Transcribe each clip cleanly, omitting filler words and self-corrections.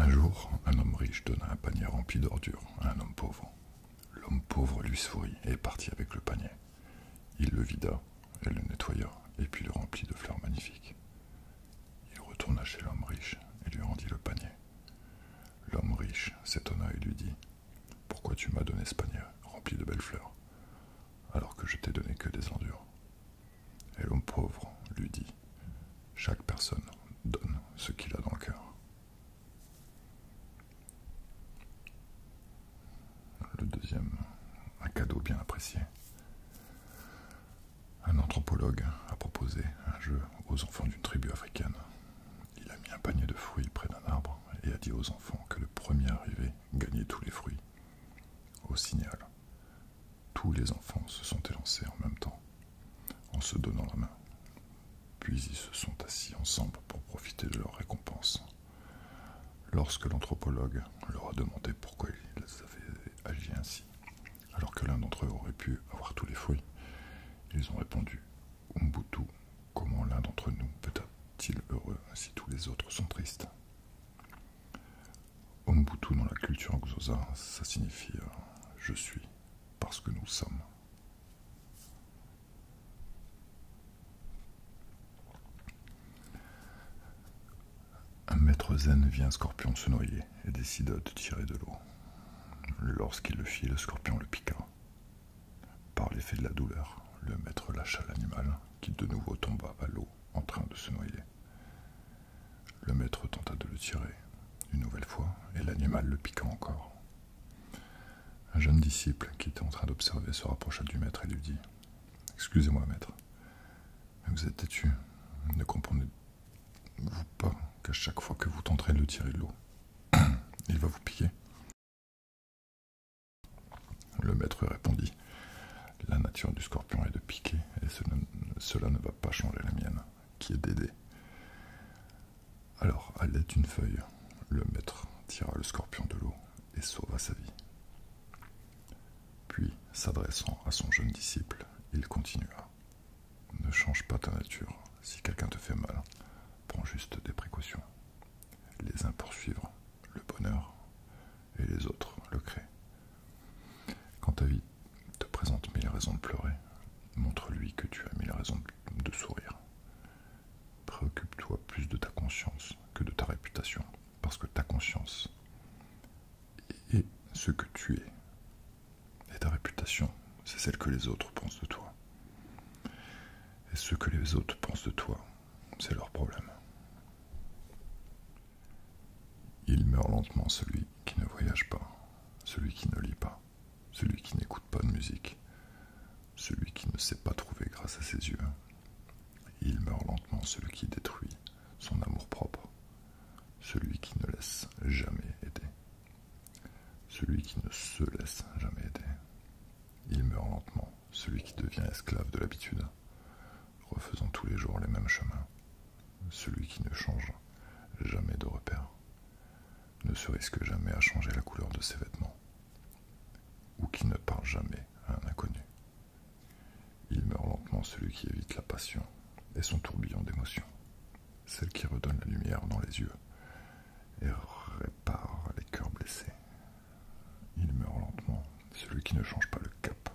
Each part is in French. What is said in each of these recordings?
Un jour, un homme riche donna un panier rempli d'ordures à un homme pauvre. L'homme pauvre lui sourit et est parti avec le panier. Il le vida, et le nettoya, et puis le remplit de fleurs magnifiques. Il retourna chez l'homme riche et lui rendit le panier. L'homme riche s'étonna et lui dit « Pourquoi tu m'as donné ce panier rempli de belles fleurs, alors que je t'ai donné que des ordures ?» Et l'homme pauvre lui dit « Chaque personne donne ce qu'il a dans le cœur. » Le deuxième, un cadeau bien apprécié. Un anthropologue a proposé un jeu aux enfants d'une tribu africaine. Il a mis un panier de fruits près d'un arbre et a dit aux enfants que le premier arrivé gagnait tous les fruits. Au signal, tous les enfants se sont élancés en même temps, en se donnant la main. Puis ils se sont assis ensemble pour profiter de leur récompense. Lorsque l'anthropologue leur a demandé pourquoi ils avaient agi ainsi, alors que l'un d'entre eux aurait pu avoir tous les fruits, ils ont répondu « Umbutu, comment l'un d'entre nous peut être-il heureux si tous les autres sont tristes ?» Umbutu dans la culture Xhosa, ça signifie « je suis parce que nous sommes ». Un maître zen vit un scorpion se noyer et décida de tirer de l'eau. Lorsqu'il le fit, le scorpion le piqua. Par l'effet de la douleur, le maître lâcha l'animal, qui de nouveau tomba à l'eau en train de se noyer. Le maître tenta de le tirer une nouvelle fois, et l'animal le piqua encore. Un jeune disciple qui était en train d'observer se rapprocha du maître et lui dit « Excusez-moi, maître, mais vous êtes têtu, ne comprenez-vous pas qu'à chaque fois que vous tenterez de le tirer de l'eau, il va vous piquer ?» Le maître répondit « La nature du scorpion est de piquer, et cela ne va pas changer la mienne, qui est d'aider. » Alors, à l'aide d'une feuille, le maître tira le scorpion de l'eau et sauva sa vie. Puis, s'adressant à son jeune disciple, il continua « Ne change pas ta nature. Si quelqu'un te fait mal, prends juste des précautions. Les uns pour suivre le bonheur, et les autres le créent. Quand ta vie te présente mille raisons de pleurer, montre-lui que tu as mille raisons de sourire. Préoccupe-toi plus de ta conscience que de ta réputation, parce que ta conscience est ce que tu es. Et ta réputation, c'est celle que les autres pensent de toi. Et ce que les autres pensent de toi, c'est leur problème. Il meurt lentement celui qui ne voyage pas, celui qui ne lit pas, celui qui n'écoute pas de musique, celui qui ne sait pas trouver grâce à ses yeux. Il meurt lentement celui qui détruit son amour-propre, celui qui ne laisse jamais aider, celui qui ne se laisse jamais aider. Il meurt lentement celui qui devient esclave de l'habitude, refaisant tous les jours les mêmes chemins, celui qui ne change jamais de repère, ne se risque jamais à changer la couleur de ses vêtements, ou qui ne parle jamais à un inconnu. Il meurt lentement celui qui évite la passion et son tourbillon d'émotions, celle qui redonne la lumière dans les yeux et répare les cœurs blessés. Il meurt lentement celui qui ne change pas le cap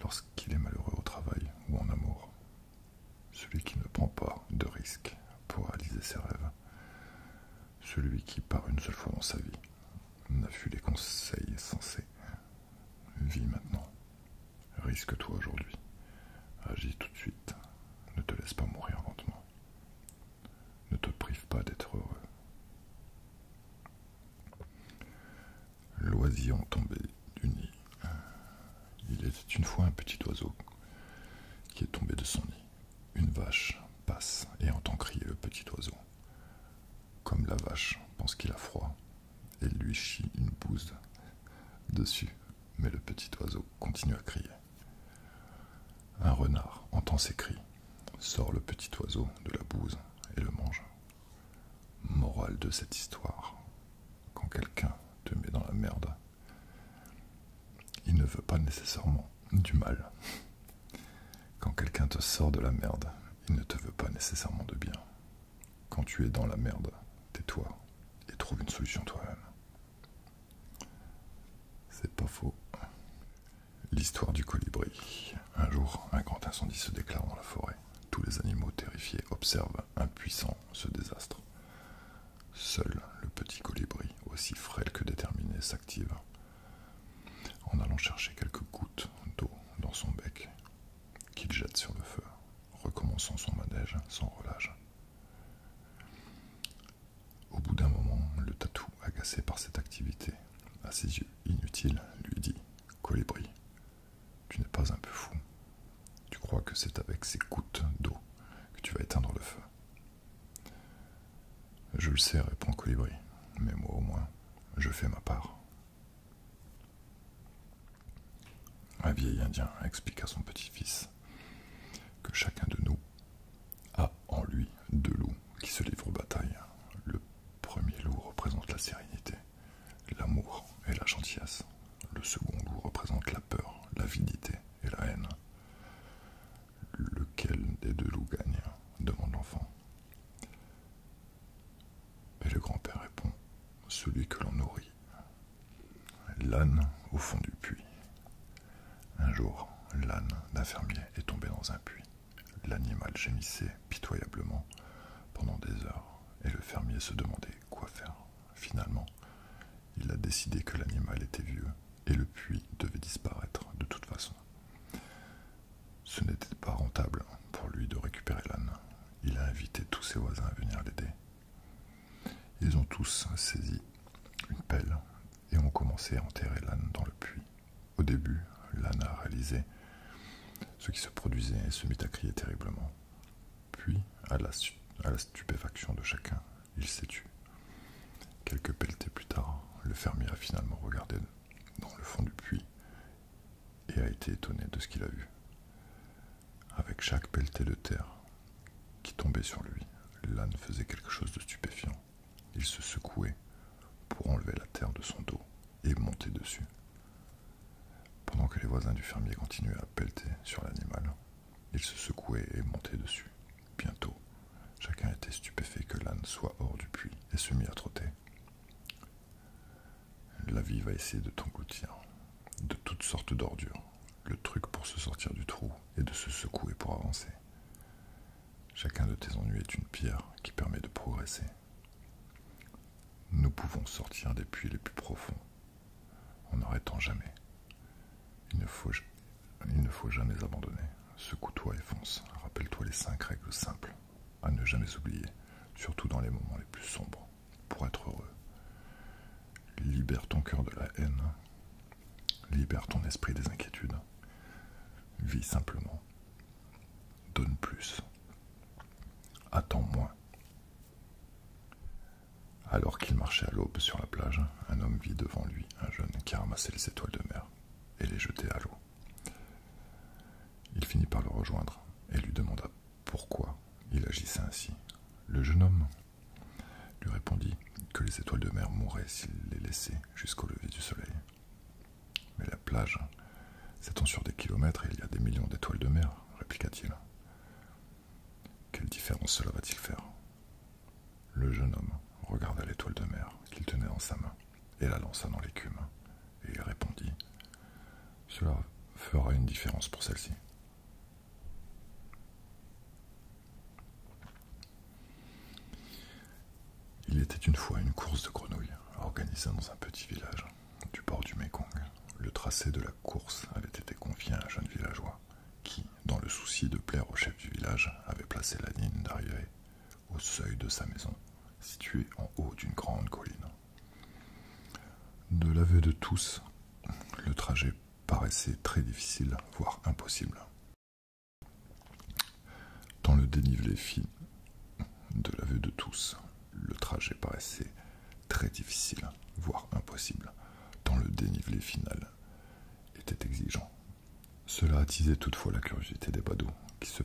lorsqu'il est malheureux au travail ou en amour, celui qui ne prend pas de risques pour réaliser ses rêves, celui qui, par une seule fois dans sa vie, n'a fui les conseils sensés. Vis maintenant, risque-toi aujourd'hui, agis tout de suite, ne te laisse pas mourir lentement, ne te prive pas d'être heureux. L'oisillon tombé du nid. Il était une fois un petit oiseau qui est tombé de son nid. Une vache passe et entend crier le petit oiseau. Comme la vache pense qu'il a froid, elle lui chie une bouse dessus, mais le petit oiseau continue à crier. Un renard entend ses cris, sort le petit oiseau de la bouse et le mange. Morale de cette histoire, quand quelqu'un te met dans la merde, il ne veut pas nécessairement du mal. Quand quelqu'un te sort de la merde, il ne te veut pas nécessairement de bien. Quand tu es dans la merde, tais-toi et trouve trouve une solution toi-même. C'est pas faux. L'histoire du colibri. Un jour, un grand incendie se déclare dans la forêt. Tous les animaux terrifiés observent, impuissants, ce désastre. Seul le petit colibri, aussi frêle que déterminé, s'active, en allant chercher quelques gouttes d'eau dans son bec, qu'il jette sur le feu, recommençant son manège sans relâche. Au bout d'un moment, le tatou, agacé par cette activité, à ses yeux inutiles, lui dit « Colibri, tu n'es pas un peu fou. Tu crois que c'est avec ces gouttes d'eau que tu vas éteindre le feu. » « Je le sais, répond Colibri, mais moi au moins, je fais ma part. » Un vieil Indien explique à son petit-fils que chacun de nous a en lui deux loups qui se livrent bataille. Le premier loup représente la sérénité, l'amour et la gentillesse. Le second loup représente la peur, l'avidité et la haine. Lequel des deux loups gagne ? Demande l'enfant. Et le grand-père répond, celui que l'on nourrit. L'âne au fond du puits. Un jour, l'âne d'un fermier est tombé dans un puits. L'animal gémissait pitoyablement pendant des heures, et le fermier se demandait quoi faire. Finalement, il a décidé que l'animal était vieux, et le puits devait disparaître de toute façon. Ce n'était pas rentable pour lui de récupérer l'âne. Il a invité tous ses voisins à venir l'aider. Ils ont tous saisi une pelle et ont commencé à enterrer l'âne dans le puits. Au début, l'âne a réalisé ce qui se produisait et se mit à crier terriblement. Puis, à la stupéfaction de chacun, il s'est tu. Quelques pelletées plus tard, le fermier a finalement regardé dans le fond du puits et a été étonné de ce qu'il a vu. Avec chaque pelletée de terre qui tombait sur lui, l'âne faisait quelque chose de stupéfiant. Il se secouait pour enlever la terre de son dos et monter dessus. Pendant que les voisins du fermier continuaient à pelleter sur l'animal, il se secouait et montait dessus. Bientôt, chacun était stupéfait que l'âne soit hors du puits et se mit à trotter. La vie va essayer de t'engloutir de toutes sortes d'ordures. Le truc pour se sortir du trou est de se secouer pour avancer. Chacun de tes ennuis est une pierre qui permet de progresser. Nous pouvons sortir des puits les plus profonds en n'arrêtant jamais. Il ne faut jamais abandonner. Secoue-toi et fonce. Rappelle-toi les 5 règles simples à ne jamais oublier, surtout dans les moments les plus sombres, pour être heureux. Libère ton cœur de la haine. Libère ton esprit des inquiétudes. Vis simplement. Donne plus. Attends moins. Alors qu'il marchait à l'aube sur la plage, un homme vit devant lui un jeune qui ramassait les étoiles de mer et les jetait à l'eau. Il finit par le rejoindre et lui demanda pourquoi il agissait ainsi. Le jeune homme lui répondit que les étoiles de mer mourraient s'il les laissait jusqu'au lever du soleil. Mais la plage s'étend sur des kilomètres et il y a des millions d'étoiles de mer, répliqua-t-il. Quelle différence cela va-t-il faire ? Le jeune homme regarda l'étoile de mer qu'il tenait dans sa main et la lança dans l'écume, et il répondit « Cela fera une différence pour celle-ci. » Il était une fois une course de grenouilles organisée dans un petit village du bord du Mékong. Le tracé de la course avait été confié à un jeune villageois qui, dans le souci de plaire au chef du village, avait placé la ligne d'arrivée au seuil de sa maison, située en haut d'une grande colline. De l'aveu de tous, le trajet paraissait très difficile, voire impossible. Dans le dénivelé fin, de l'aveu de tous, le trajet paraissait très difficile, voire impossible, tant le dénivelé final était exigeant. Cela attisait toutefois la curiosité des badauds, qui se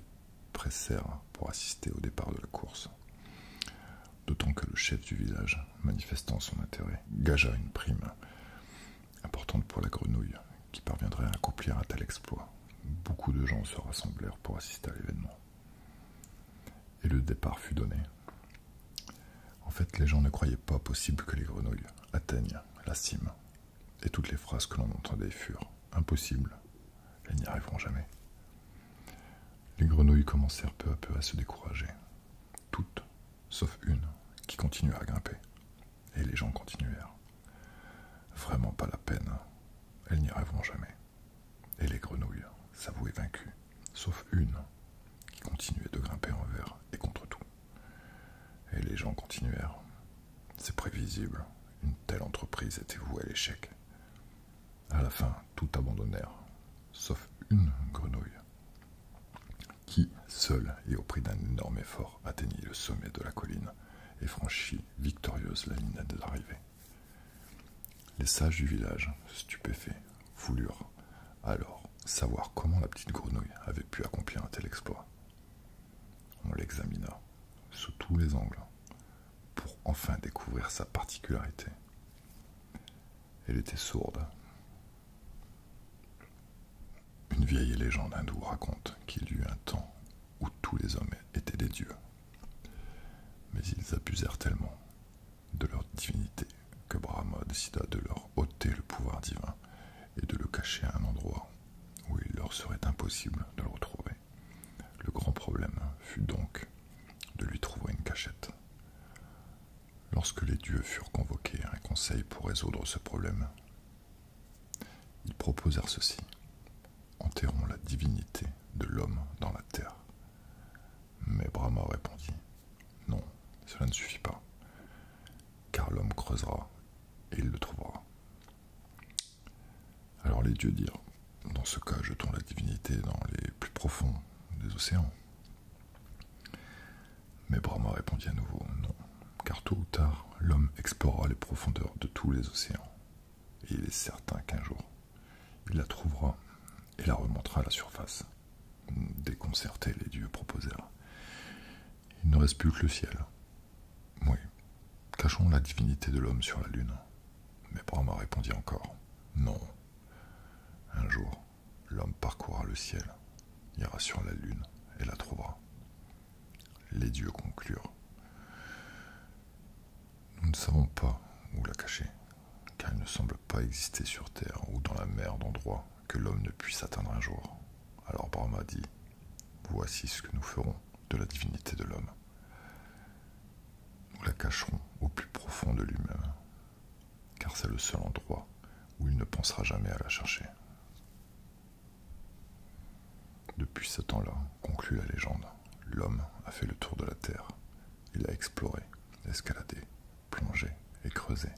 pressèrent pour assister au départ de la course. D'autant que le chef du village, manifestant son intérêt, gagea une prime importante pour la grenouille qui parviendrait à accomplir un tel exploit. Beaucoup de gens se rassemblèrent pour assister à l'événement. Et le départ fut donné. En fait, les gens ne croyaient pas possible que les grenouilles atteignent la cime, et toutes les phrases que l'on entendait furent impossibles, elles n'y arriveront jamais. Les grenouilles commencèrent peu à peu à se décourager, toutes, sauf une, qui continua à grimper, et les gens continuèrent. Vraiment pas la peine, elles n'y arriveront jamais. Et les grenouilles s'avouaient vaincues, sauf une, qui continuait de grimper envers et contre tout. Et les gens continuèrent. C'est prévisible, une telle entreprise était vouée à l'échec. À la fin, tout abandonnèrent, sauf une grenouille, qui, seule et au prix d'un énorme effort, atteignit le sommet de la colline et franchit victorieuse la ligne d'arrivée. Les sages du village, stupéfaits, voulurent alors savoir comment la petite grenouille avait pu accomplir un tel exploit. On l'examina sous tous les angles pour enfin découvrir sa particularité. Elle était sourde. Une vieille légende hindoue raconte qu'il y eut un temps où tous les hommes étaient des dieux. Mais ils abusèrent tellement de leur divinité que Brahma décida de leur ôter le pouvoir divin et de le cacher à un endroit où il leur serait impossible de le retrouver. Le grand problème fut donc de lui trouver une cachette. Lorsque les dieux furent convoqués à un conseil pour résoudre ce problème, ils proposèrent ceci: enterrons la divinité de l'homme dans la terre. Mais Brahma répondit: non, cela ne suffit pas, car l'homme creusera et il le trouvera. Alors les dieux dirent: dans ce cas, jetons la divinité dans les plus profonds des océans. Mais Brahma répondit à nouveau: non, car tôt ou tard, l'homme explorera les profondeurs de tous les océans, et il est certain qu'un jour, il la trouvera et la remontera à la surface. Déconcertés, les dieux proposèrent: il ne reste plus que le ciel. Oui, cachons la divinité de l'homme sur la lune. Mais Brahma répondit encore: non. Un jour, l'homme parcourra le ciel, ira sur la lune et la trouvera. Les dieux conclurent: nous ne savons pas où la cacher, car il ne semble pas exister sur terre ou dans la mer d'endroit que l'homme ne puisse atteindre un jour. Alors Brahma dit: voici ce que nous ferons de la divinité de l'homme. Nous la cacherons au plus profond de lui-même, car c'est le seul endroit où il ne pensera jamais à la chercher. Depuis ce temps-là, conclut la légende, l'homme a fait le tour de la terre. Il a exploré, escaladé, plongé et creusé,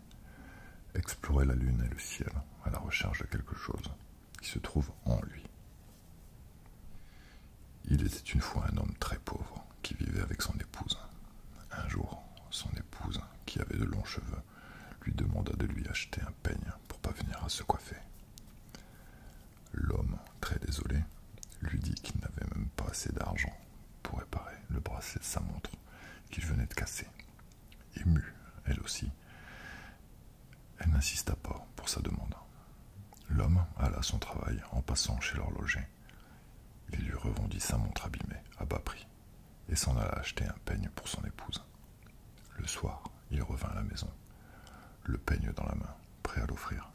exploré la lune et le ciel à la recherche de quelque chose qui se trouve en lui. Il était une fois un homme très pauvre qui vivait avec son épouse. Un jour, son épouse, qui avait de longs cheveux, lui demanda de lui acheter un peigne pour parvenir à se coiffer. L'homme, très désolé, lui dit qu'il n'avait même pas assez d'argent pour réparer le bracelet de sa montre qu'il venait de casser. Émue, elle aussi, elle n'insista pas pour sa demande. L'homme alla à son travail en passant chez l'horloger. Il lui revendit sa montre abîmée à bas prix et s'en alla acheter un peigne pour son épouse. Le soir, il revint à la maison, le peigne dans la main, prêt à l'offrir.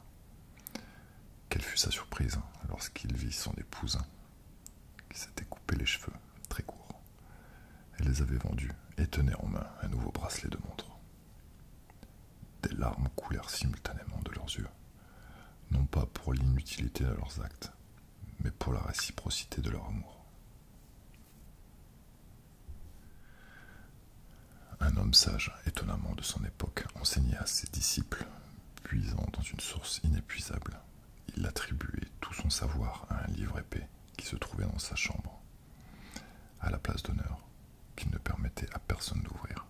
Quelle fut sa surprise lorsqu'il vit son épouse qui s'était coupé les cheveux très courts. Elle les avait vendus et tenait en main un nouveau bracelet de montre. Des larmes coulèrent simultanément de leurs yeux, non pas pour l'inutilité de leurs actes, mais pour la réciprocité de leur amour. Un homme sage, étonnamment de son époque, enseignait à ses disciples, puisant dans une source inépuisable. Il attribuait tout son savoir à un livre épais qui se trouvait dans sa chambre, à la place d'honneur, qu'il ne permettait à personne d'ouvrir.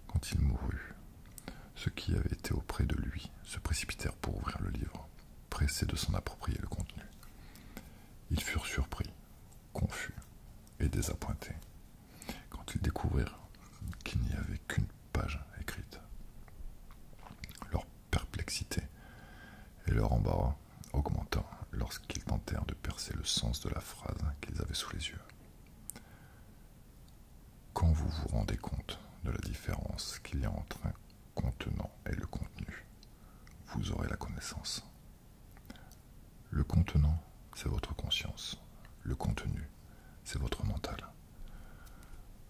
Quand il mourut, ceux qui avaient été auprès de lui se précipitèrent pour ouvrir le livre, pressés de s'en approprier le contenu. Ils furent surpris, confus et désappointés quand ils découvrirent qu'il n'y avait qu'une page écrite. Leur perplexité et leur embarras augmenta lorsqu'ils tentèrent de percer le sens de la phrase qu'ils avaient sous les yeux. Quand vous vous rendez compte de la différence qu'il y a entre un contenant et le contenu, vous aurez la connaissance. Le contenant, c'est votre conscience. Le contenu, c'est votre mental.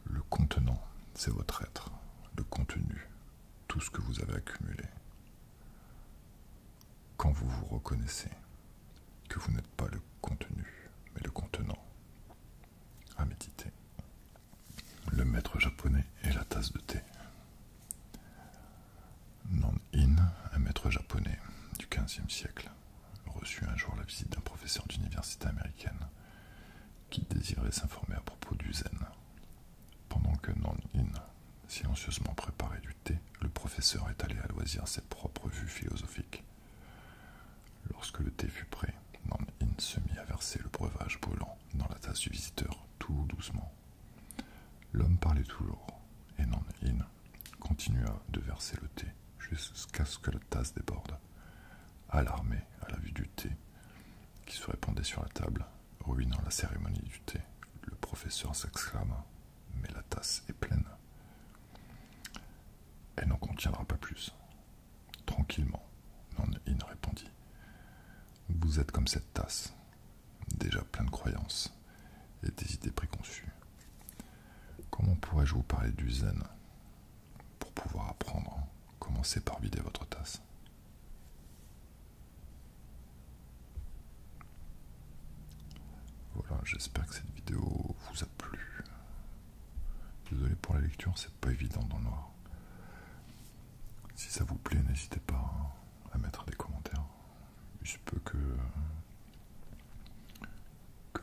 Le contenant, c'est votre être. Le contenu, tout ce que vous avez accumulé. Quand vous vous reconnaissez que vous n'êtes pas le contenu, mais le contenant, à méditer. Le maître japonais et la tasse de thé. Nan-in, un maître japonais du XVe siècle, reçut un jour la visite d'un professeur d'université américaine qui désirait s'informer à propos du zen. Pendant que Nan-in silencieusement préparait du thé, le professeur étalait à loisir ses propres vues philosophiques. Lorsque le thé fut prêt, Nan-in se mit à verser le breuvage brûlant dans la tasse du visiteur, tout doucement. L'homme parlait toujours, et Nan-in continua de verser le thé jusqu'à ce que la tasse déborde. Alarmé à la vue du thé qui se répandait sur la table, ruinant la cérémonie du thé, le professeur s'exclama « Mais la tasse est pleine. Elle n'en contiendra pas plus. » Tranquillement, Nan-in répondit « Vous êtes comme cette tasse, déjà pleine de croyances et des idées préconçues. Comment pourrais-je vous parler du zen? Pour pouvoir apprendre, commencez par vider votre tasse. » Voilà, j'espère que cette vidéo vous a plu. Désolé pour la lecture, c'est pas évident dans le noir. Si ça vous plaît, n'hésitez pas à mettre des commentaires. Il se peut que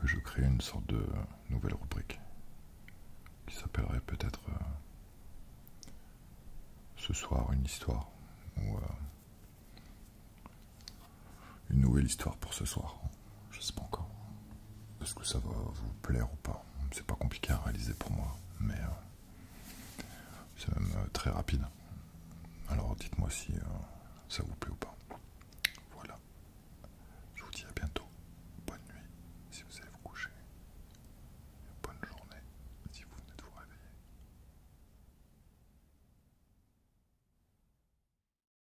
je crée une sorte de nouvelle rubrique qui s'appellerait peut-être ce soir une histoire ou une nouvelle histoire pour ce soir. Je sais pas encore. Est-ce que ça va vous plaire ou pas? C'est pas compliqué à réaliser pour moi, mais c'est même très rapide. Alors dites-moi si ça vous plaît ou pas.